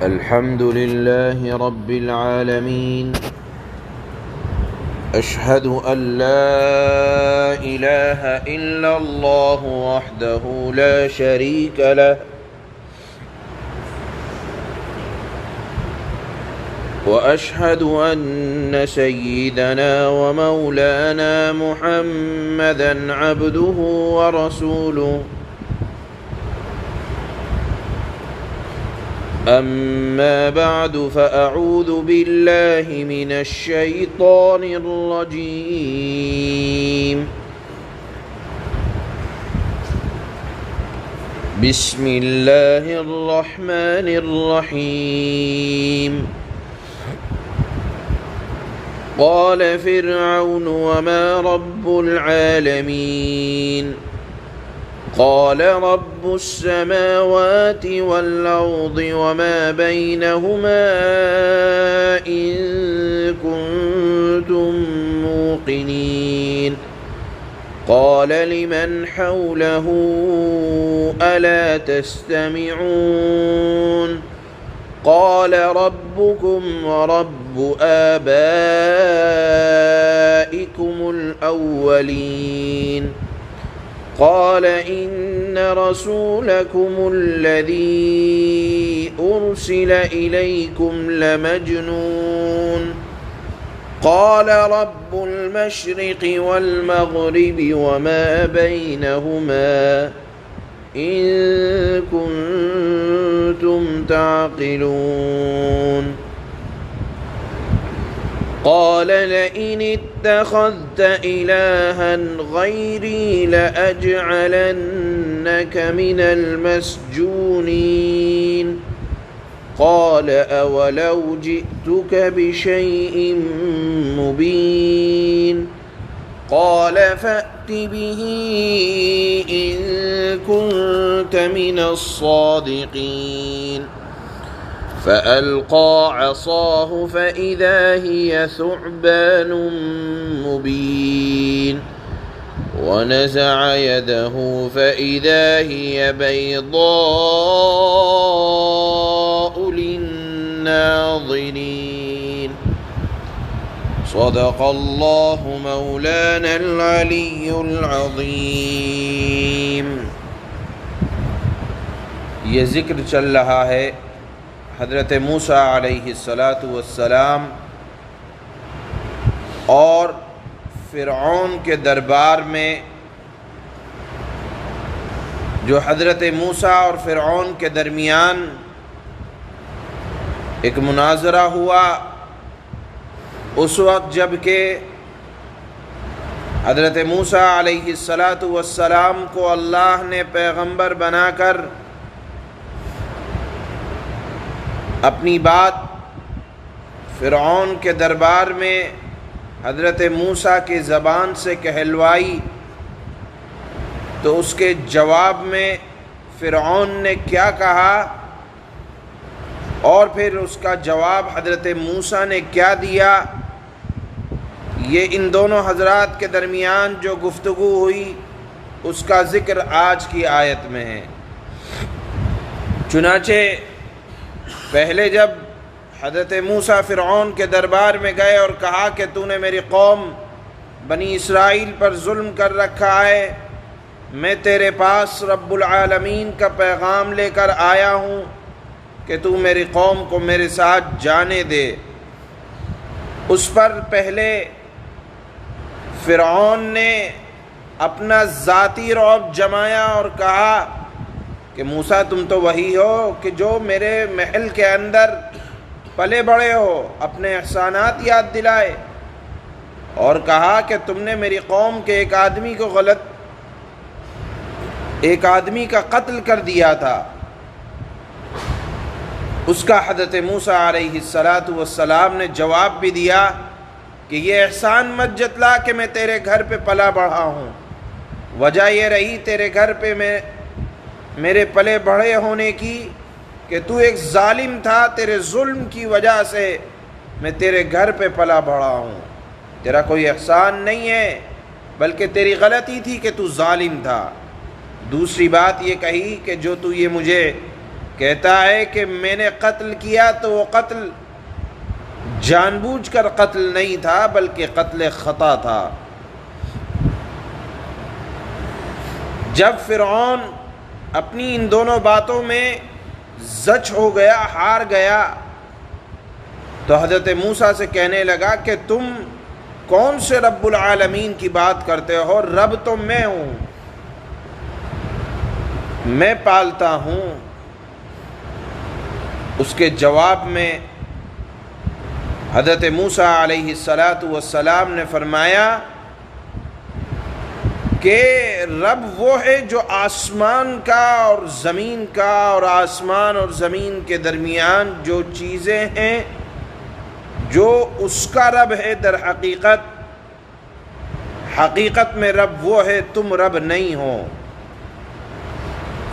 الحمد لله رب العالمين، أشهد أن لا إله إلا الله وحده لا شريك له، وأشهد أن سيدنا ومولانا محمدًا عبده ورسوله. أما بعد، فأعوذ بالله من الشيطان الرجيم. بسم الله الرحمن الرحيم. قال فرعون: وما رب العالمين؟ قال: رب السماوات والأرض وما بينهما إن كنتم موقنين. قال لمن حوله: ألا تستمعون؟ قال: ربكم ورب آبائكم الأولين. قال: إن رسولكم الذي أرسل إليكم لمجنون. قال: رب المشرق والمغرب وما بينهما إن كنتم تعقلون. قال: لئن اتخذت إلها غيري لأجعلنك من المسجونين. قال: أولو جئتك بشيء مبين؟ قال: فأت به إن كنت من الصادقين. فألقى عصاه فإذا هي ثعبان مبين، ونزع يده فإذا هي بيضاء للناظرين. صدق الله مولانا العلي العظيم. یہ ذکر چل رہا ہے حضرت موسیٰ علیہ السلام اور فرعون کے دربار میں جو حضرت موسیٰ اور فرعون کے درمیان ایک مناظرہ ہوا، اس وقت جب کہ حضرت موسیٰ علیہ السلام کو اللہ نے پیغمبر بنا کر اپنی بات فرعون کے دربار میں حضرت موسیٰ کی زبان سے کہلوائی، تو اس کے جواب میں فرعون نے کیا کہا اور پھر اس کا جواب حضرت موسیٰ نے کیا دیا، یہ ان دونوں حضرات کے درمیان جو گفتگو ہوئی اس کا ذکر آج کی آیت میں ہے۔ چنانچہ پہلے جب حضرت موسیٰ فرعون کے دربار میں گئے اور کہا کہ تو نے میری قوم بنی اسرائیل پر ظلم کر رکھا ہے، میں تیرے پاس رب العالمین کا پیغام لے کر آیا ہوں کہ تو میری قوم کو میرے ساتھ جانے دے، اس پر پہلے فرعون نے اپنا ذاتی رعب جمایا اور کہا کہ موسیٰ تم تو وہی ہو کہ جو میرے محل کے اندر پلے بڑے ہو، اپنے احسانات یاد دلائے، اور کہا کہ تم نے میری قوم کے ایک آدمی کا قتل کر دیا تھا۔ اس کا حضرت موسیٰ علیہ السلام نے جواب بھی دیا کہ یہ احسان مت جتلا کہ میں تیرے گھر پہ پلا بڑھا ہوں، وجہ یہ رہی تیرے گھر پہ میرے پلے بڑھے ہونے کی کہ تو ایک ظالم تھا، تیرے ظلم کی وجہ سے میں تیرے گھر پہ پلا بڑھا ہوں، تیرا کوئی احسان نہیں ہے بلکہ تیری غلطی تھی کہ تو ظالم تھا۔ دوسری بات یہ کہی کہ جو تو یہ مجھے کہتا ہے کہ میں نے قتل کیا تو وہ قتل جان بوجھ کر قتل نہیں تھا بلکہ قتل خطا تھا۔ جب فرعون اپنی ان دونوں باتوں میں زچ ہو گیا، ہار گیا، تو حضرت موسیٰ سے کہنے لگا کہ تم کون سے رب العالمین کی بات کرتے ہو؟ رب تو میں ہوں، میں پالتا ہوں۔ اس کے جواب میں حضرت موسیٰ علیہ السلام نے فرمایا کہ رب وہ ہے جو آسمان کا اور زمین کا اور آسمان اور زمین کے درمیان جو چیزیں ہیں جو اس کا رب ہے۔ در حقیقت میں رب وہ ہے، تم رب نہیں ہو۔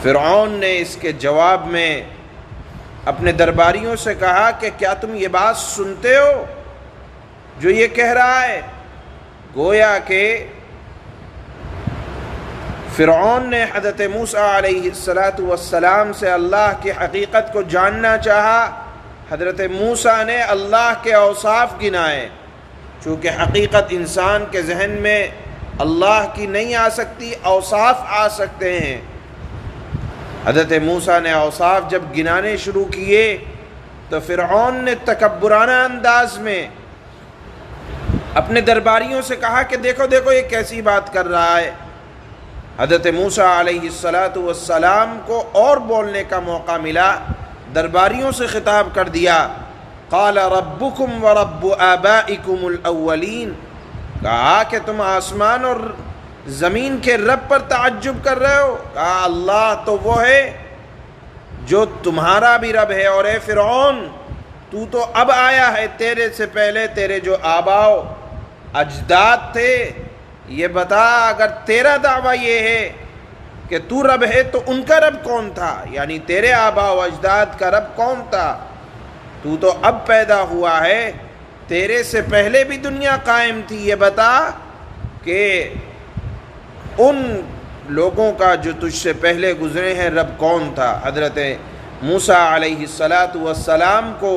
فرعون نے اس کے جواب میں اپنے درباریوں سے کہا کہ کیا تم یہ بات سنتے ہو جو یہ کہہ رہا ہے؟ گویا کہ فرعون نے حضرت موسیٰ علیہ السلام سے اللہ کی حقیقت کو جاننا چاہا۔ حضرت موسیٰ نے اللہ کے اوصاف گنائے، چونکہ حقیقت انسان کے ذہن میں اللہ کی نہیں آ سکتی، اوصاف آ سکتے ہیں۔ حضرت موسیٰ نے اوصاف جب گنانے شروع کیے تو فرعون نے تکبرانہ انداز میں اپنے درباریوں سے کہا کہ دیکھو دیکھو یہ کیسی بات کر رہا ہے۔ حضرت موسیٰ علیہ السلام کو اور بولنے کا موقع ملا، درباریوں سے خطاب کر دیا، قال ربکم ورب آبائکم الاولین، کہا کہ تم آسمان اور زمین کے رب پر تعجب کر رہے ہو؟ کہا اللہ تو وہ ہے جو تمہارا بھی رب ہے، اور اے فرعون تو اب آیا ہے، تیرے سے پہلے تیرے جو آباء و اجداد تھے، یہ بتا اگر تیرا دعویٰ یہ ہے کہ تو رب ہے تو ان کا رب کون تھا؟ یعنی تیرے آباء و اجداد کا رب کون تھا؟ تو اب پیدا ہوا ہے، تیرے سے پہلے بھی دنیا قائم تھی، یہ بتا کہ ان لوگوں کا جو تجھ سے پہلے گزرے ہیں رب کون تھا؟ حضرت موسیٰ علیہ السلام کو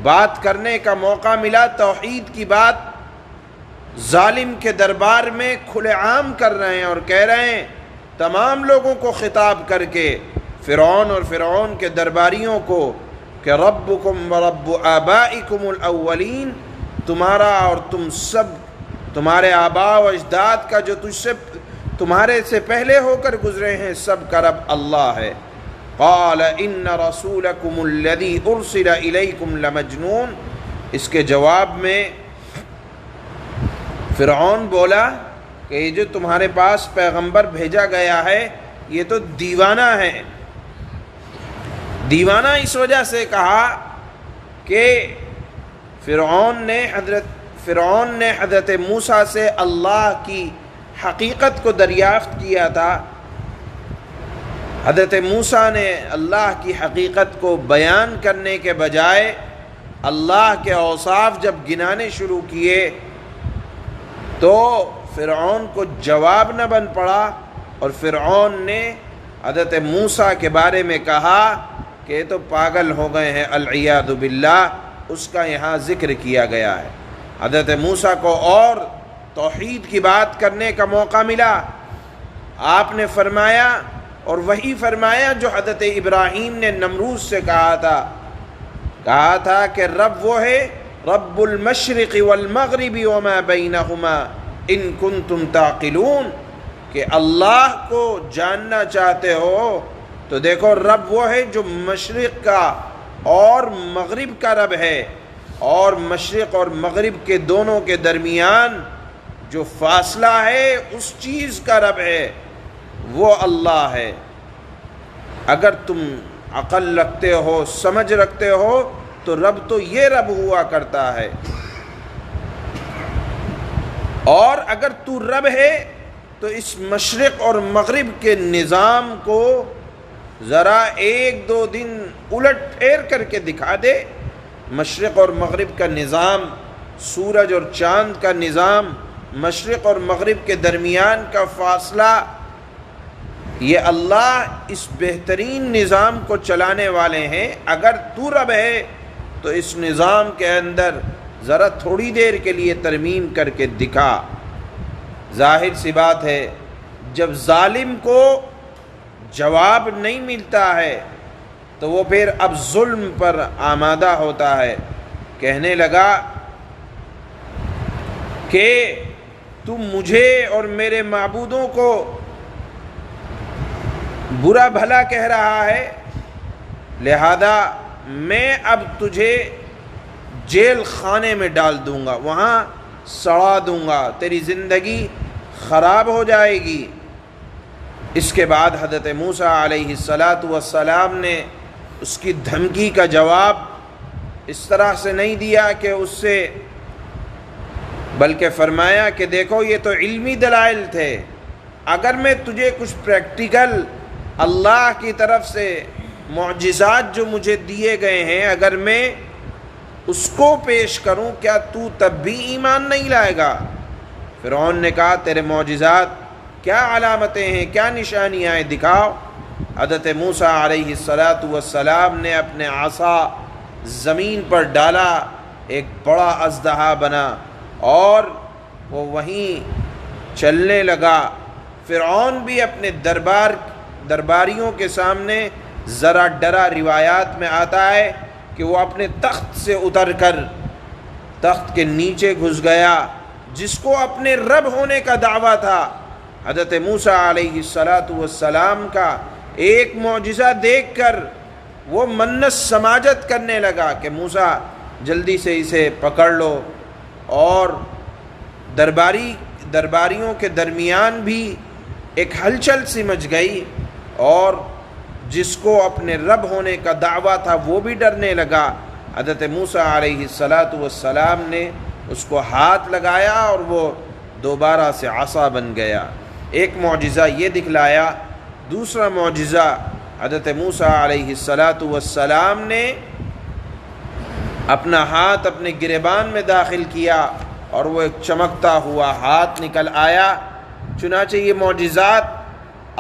بات کرنے کا موقع ملا، توحید کی بات ظالم کے دربار میں کھلے عام کر رہے ہیں اور کہہ رہے ہیں تمام لوگوں کو خطاب کر کے، فرعون اور فرعون کے درباریوں کو، کہ ربکم ورب آبائکم الاولین، تمہارا اور تم سب، تمہارے آباء و اجداد کا جو تمہارے سے پہلے ہو کر گزرے ہیں، سب کا رب اللہ ہے۔ قال ان رسولکم الذی ارسل الیکم لمجنون، اس کے جواب میں فرعون بولا کہ یہ جو تمہارے پاس پیغمبر بھیجا گیا ہے یہ تو دیوانہ ہے۔ دیوانہ اس وجہ سے کہا کہ فرعون نے حضرت موسیٰ سے اللہ کی حقیقت کو دریافت کیا تھا۔ حضرت موسیٰ نے اللہ کی حقیقت کو بیان کرنے کے بجائے اللہ کے اوصاف جب گنانے شروع کیے تو فرعون کو جواب نہ بن پڑا، اور فرعون نے حضرت موسیٰ کے بارے میں کہا کہ یہ تو پاگل ہو گئے ہیں، العیاذ باللہ، اس کا یہاں ذکر کیا گیا ہے۔ حضرت موسیٰ کو اور توحید کی بات کرنے کا موقع ملا، آپ نے فرمایا اور وہی فرمایا جو حضرت ابراہیم نے نمرود سے کہا تھا کہ رب وہ ہے، رب المشرق والمغرب وما بینہما ان کنتم تعقلون، کہ اللہ کو جاننا چاہتے ہو تو دیکھو رب وہ ہے جو مشرق کا اور مغرب کا رب ہے، اور مشرق اور مغرب کے دونوں کے درمیان جو فاصلہ ہے اس چیز کا رب ہے، وہ اللہ ہے۔ اگر تم عقل رکھتے ہو، سمجھ رکھتے ہو تو رب تو یہ رب ہوا کرتا ہے، اور اگر تو رب ہے تو اس مشرق اور مغرب کے نظام کو ذرا ایک دو دن الٹ پھیر کر کے دکھا دے۔ مشرق اور مغرب کا نظام، سورج اور چاند کا نظام، مشرق اور مغرب کے درمیان کا فاصلہ یہ اللہ اس بہترین نظام کو چلانے والے ہیں، اگر تو رب ہے تو اس نظام کے اندر ذرا تھوڑی دیر کے لیے ترمیم کر کے دکھا۔ ظاہر سی بات ہے جب ظالم کو جواب نہیں ملتا ہے تو وہ پھر اب ظلم پر آمادہ ہوتا ہے۔ کہنے لگا کہ تم مجھے اور میرے معبودوں کو برا بھلا کہہ رہا ہے، لہذا میں اب تجھے جیل خانے میں ڈال دوں گا، وہاں سڑا دوں گا، تیری زندگی خراب ہو جائے گی۔ اس کے بعد حضرت موسیٰ علیہ السلام نے اس کی دھمکی کا جواب اس طرح سے نہیں دیا کہ اس سے، بلکہ فرمایا کہ دیکھو یہ تو علمی دلائل تھے، اگر میں تجھے کچھ پریکٹیکل اللہ کی طرف سے معجزات جو مجھے دیے گئے ہیں اگر میں اس کو پیش کروں، کیا تو تب بھی ایمان نہیں لائے گا؟ فرعون نے کہا تیرے معجزات کیا علامتیں ہیں، کیا نشانیاں ہیں، دکھاؤ۔ حضرت موسیٰ علیہ السلام نے اپنے عصا زمین پر ڈالا، ایک بڑا اژدہا بنا اور وہ وہیں چلنے لگا۔ فرعون بھی اپنے درباریوں کے سامنے ذرا ڈرا، روایات میں آتا ہے کہ وہ اپنے تخت سے اتر کر تخت کے نیچے گھس گیا، جس کو اپنے رب ہونے کا دعویٰ تھا۔ حضرت موسیٰ علیہ السلام کا ایک معجزہ دیکھ کر وہ منت سماجت کرنے لگا کہ موسیٰ جلدی سے اسے پکڑ لو، اور درباریوں کے درمیان بھی ایک ہلچل سی مچ گئی، اور جس کو اپنے رب ہونے کا دعویٰ تھا وہ بھی ڈرنے لگا۔ حضرت موسیٰ علیہ السلام نے اس کو ہاتھ لگایا اور وہ دوبارہ سے عصا بن گیا۔ ایک معجزہ یہ دکھلایا۔ دوسرا معجزہ حضرت موسیٰ علیہ السلام نے اپنا ہاتھ اپنے گریبان میں داخل کیا اور وہ ایک چمکتا ہوا ہاتھ نکل آیا۔ چنانچہ یہ معجزات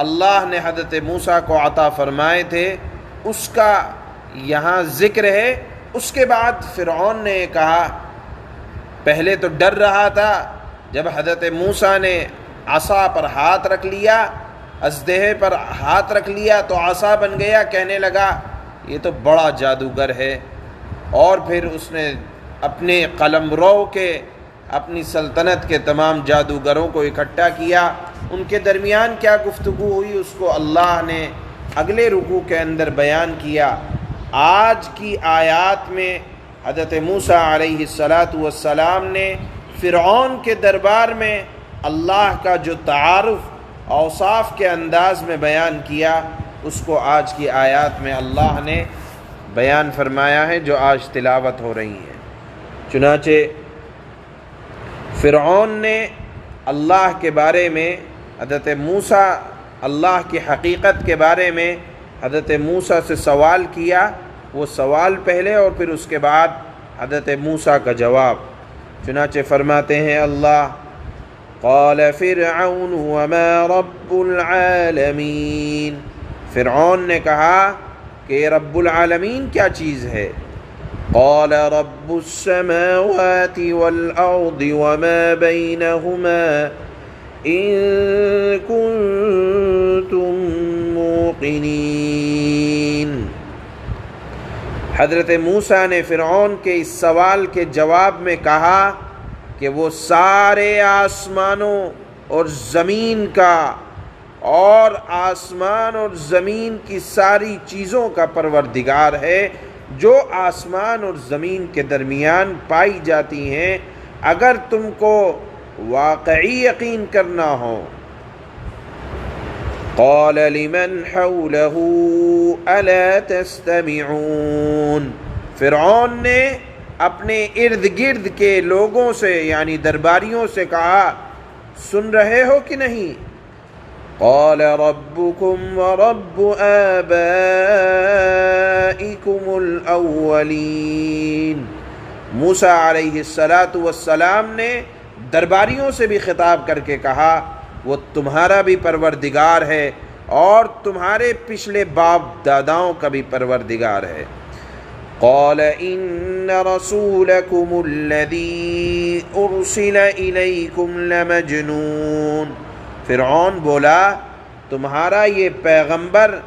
اللہ نے حضرت موسیٰ کو عطا فرمائے تھے، اس کا یہاں ذکر ہے۔ اس کے بعد فرعون نے کہا، پہلے تو ڈر رہا تھا، جب حضرت موسیٰ نے عصا پر ہاتھ رکھ لیا، اژدہے پر ہاتھ رکھ لیا تو عصا بن گیا، کہنے لگا یہ تو بڑا جادوگر ہے۔ اور پھر اس نے اپنے قلمرو کے اپنی سلطنت کے تمام جادوگروں کو اکٹھا کیا، ان کے درمیان کیا گفتگو ہوئی اس کو اللہ نے اگلے رکوع کے اندر بیان کیا۔ آج کی آیات میں حضرت موسیٰ علیہ السلام نے فرعون کے دربار میں اللہ کا جو تعارف اوصاف کے انداز میں بیان کیا، اس کو آج کی آیات میں اللہ نے بیان فرمایا ہے جو آج تلاوت ہو رہی ہیں۔ چنانچہ فرعون نے اللہ کے بارے میں حضرت موسیٰ، اللہ کی حقیقت کے بارے میں حضرت موسیٰ سے سوال کیا، وہ سوال پہلے اور پھر اس کے بعد حضرت موسیٰ کا جواب۔ چنانچہ فرماتے ہیں اللہ، قال فرعون وما رب العالمین، فرعون نے کہا کہ رب العالمین کیا چیز ہے؟ قال رب السماوات والأرض وما بينهما إن كنتم موقنين۔ حضرت موسیٰ نے فرعون کے اس سوال کے جواب میں کہا کہ وہ سارے آسمانوں اور زمین کا اور آسمان اور زمین کی ساری چیزوں کا پروردگار ہے، جو آسمان اور زمین کے درمیان پائی جاتی ہیں، اگر تم کو واقعی یقین کرنا ہو۔ قال لمن حوله الا تستمعون، فرعون نے اپنے ارد گرد کے لوگوں سے یعنی درباریوں سے کہا، سن رہے ہو کہ نہیں؟ قال ربكم ورب آبائكم الأولين، موسیٰ علیہ السلام نے درباریوں سے بھی خطاب کر کے کہا، وہ تمہارا بھی پروردگار ہے اور تمہارے پچھلے باپ داداؤں کا بھی پروردگار ہے۔ قال ان رسولکم الذی ارسل الیکم لمجنون، فرعون بولا تمہارا یہ پیغمبر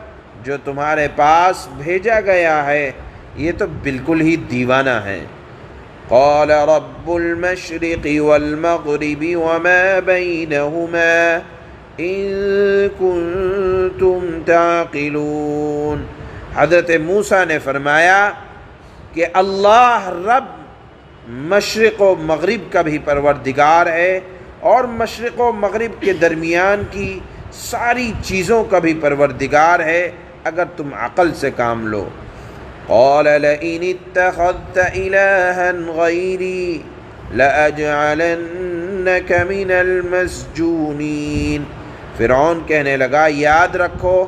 جو تمہارے پاس بھیجا گیا ہے یہ تو بالکل ہی دیوانہ ہے۔ قال رب المشرق والمغرب وما بینہما ان کنتم تعقلون، حضرت موسیٰ نے فرمایا کہ اللہ رب مشرق و مغرب کا بھی پروردگار ہے اور مشرق و مغرب کے درمیان کی ساری چیزوں کا بھی پروردگار ہے اگر تم عقل سے کام لو۔ قال لئن اتخذت إلها غيري لأجعلنك من المسجونين، فرعون کہنے لگا یاد رکھو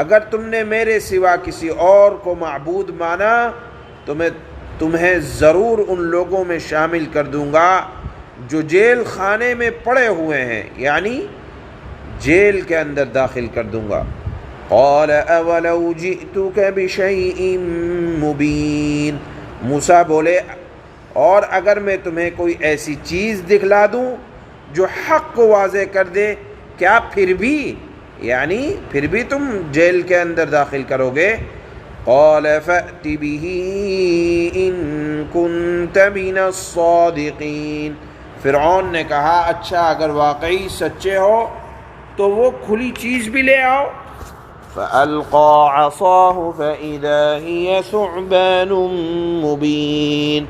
اگر تم نے میرے سوا کسی اور کو معبود مانا تو میں تمہیں ضرور ان لوگوں میں شامل کر دوں گا جو جیل خانے میں پڑے ہوئے ہیں، یعنی جیل کے اندر داخل کر دوں گا۔ قال اولو جئتک بشیء مبین، موسیٰ بولے اور اگر میں تمہیں کوئی ایسی چیز دکھلا دوں جو حق کو واضح کر دے کیا پھر بھی تم جیل کے اندر داخل کرو گے؟ قال فأت به ان كنت من الصادقین، فرعون نے کہا اچھا اگر واقعی سچے ہو تو وہ کھلی چیز بھی لے آؤ۔ فألقى عصاه فإذا هي ثعبان مبين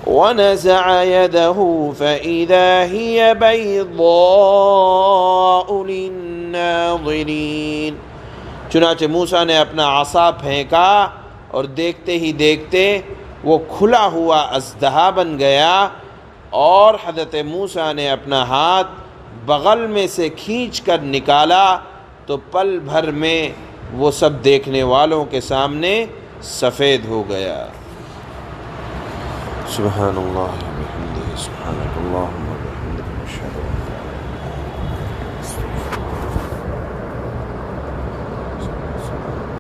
ونزع يده فإذا هي بيضاء للناظرين، چنانچہ موسیٰ نے اپنا عصا پھینکا اور دیکھتے ہی دیکھتے وہ کھلا ہوا اژدہا بن گیا، اور حضرت موسیٰ نے اپنا ہاتھ بغل میں سے کھینچ کر نکالا تو پل بھر میں وہ سب دیکھنے والوں کے سامنے سفید ہو گیا۔ سبحان اللہ و بحمدہ، سبحانک اللہم